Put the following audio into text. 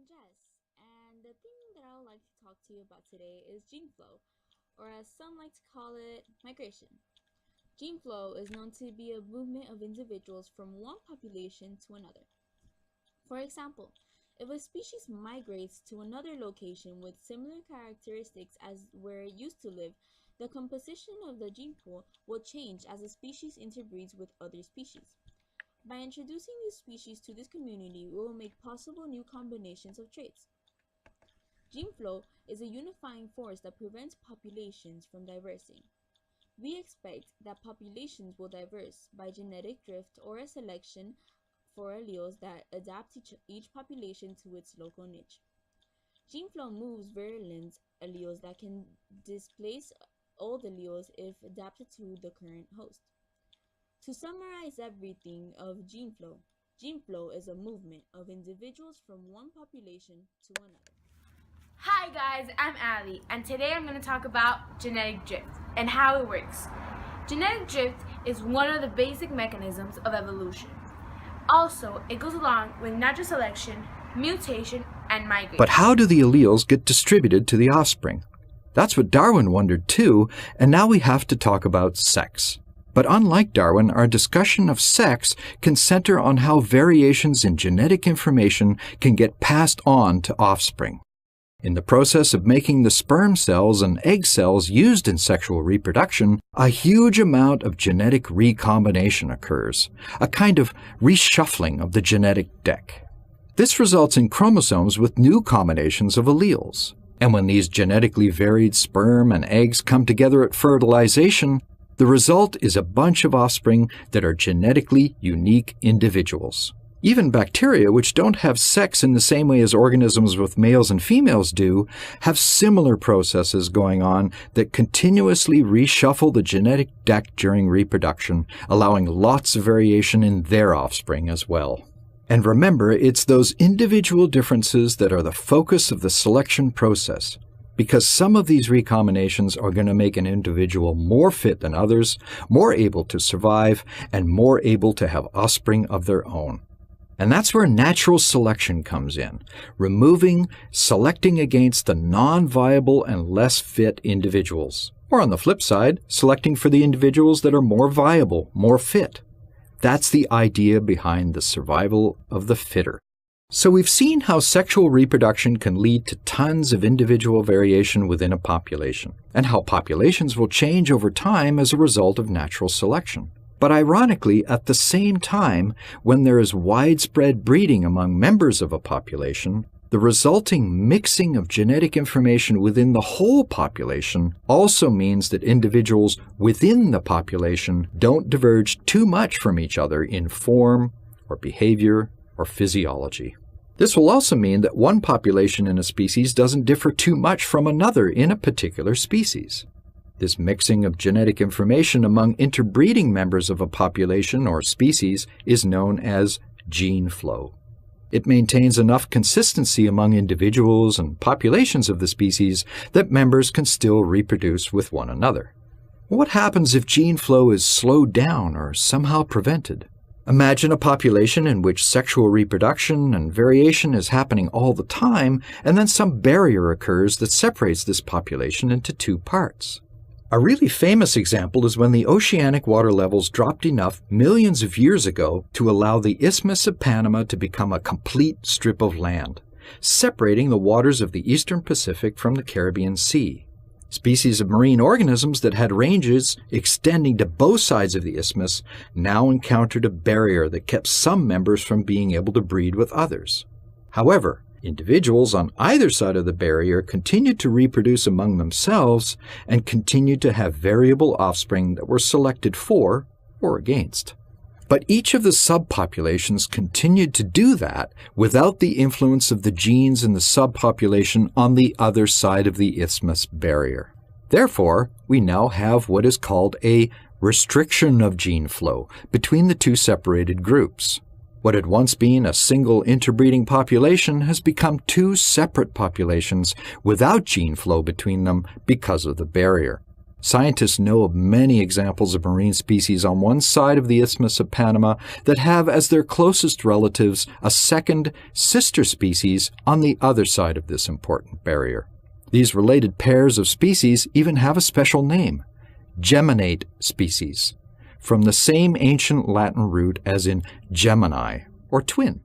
I'm Jess, and the thing that I would like to talk to you about today is gene flow, or as some like to call it, migration. Gene flow is known to be a movement of individuals from one population to another. For example, if a species migrates to another location with similar characteristics as where it used to live, the composition of the gene pool will change as the species interbreeds with other species. By introducing new species to this community, we will make possible new combinations of traits. Gene flow is a unifying force that prevents populations from diversing. We expect that populations will diverse by genetic drift or a selection for alleles that adapt each population to its local niche. Gene flow moves virulent alleles that can displace old alleles if adapted to the current host. To summarize everything of gene flow is a movement of individuals from one population to another. Hi guys, I'm Allie, and today I'm going to talk about genetic drift and how it works. Genetic drift is one of the basic mechanisms of evolution. Also, it goes along with natural selection, mutation, and migration. But how do the alleles get distributed to the offspring? That's what Darwin wondered too, and now we have to talk about sex. But unlike Darwin, our discussion of sex can center on how variations in genetic information can get passed on to offspring. In the process of making the sperm cells and egg cells used in sexual reproduction, a huge amount of genetic recombination occurs, a kind of reshuffling of the genetic deck. This results in chromosomes with new combinations of alleles. And when these genetically varied sperm and eggs come together at fertilization, the result is a bunch of offspring that are genetically unique individuals. Even bacteria, which don't have sex in the same way as organisms with males and females do, have similar processes going on that continuously reshuffle the genetic deck during reproduction, allowing lots of variation in their offspring as well. And remember, it's those individual differences that are the focus of the selection process, because some of these recombinations are going to make an individual more fit than others, more able to survive, and more able to have offspring of their own. And that's where natural selection comes in, selecting against the non-viable and less fit individuals. Or on the flip side, selecting for the individuals that are more viable, more fit. That's the idea behind the survival of the fitter. So we've seen how sexual reproduction can lead to tons of individual variation within a population, and how populations will change over time as a result of natural selection. But ironically, at the same time, when there is widespread breeding among members of a population, the resulting mixing of genetic information within the whole population also means that individuals within the population don't diverge too much from each other in form or behavior or physiology. This will also mean that one population in a species doesn't differ too much from another in a particular species. This mixing of genetic information among interbreeding members of a population or species is known as gene flow. It maintains enough consistency among individuals and populations of the species that members can still reproduce with one another. What happens if gene flow is slowed down or somehow prevented? Imagine a population in which sexual reproduction and variation is happening all the time, and then some barrier occurs that separates this population into two parts. A really famous example is when the oceanic water levels dropped enough millions of years ago to allow the Isthmus of Panama to become a complete strip of land, separating the waters of the eastern Pacific from the Caribbean Sea. Species of marine organisms that had ranges extending to both sides of the isthmus now encountered a barrier that kept some members from being able to breed with others. However, individuals on either side of the barrier continued to reproduce among themselves and continued to have variable offspring that were selected for or against. But each of the subpopulations continued to do that without the influence of the genes in the subpopulation on the other side of the isthmus barrier. Therefore, we now have what is called a restriction of gene flow between the two separated groups. What had once been a single interbreeding population has become two separate populations without gene flow between them because of the barrier. Scientists know of many examples of marine species on one side of the Isthmus of Panama that have as their closest relatives a second, sister species on the other side of this important barrier. These related pairs of species even have a special name, geminate species, from the same ancient Latin root as in Gemini, or twin.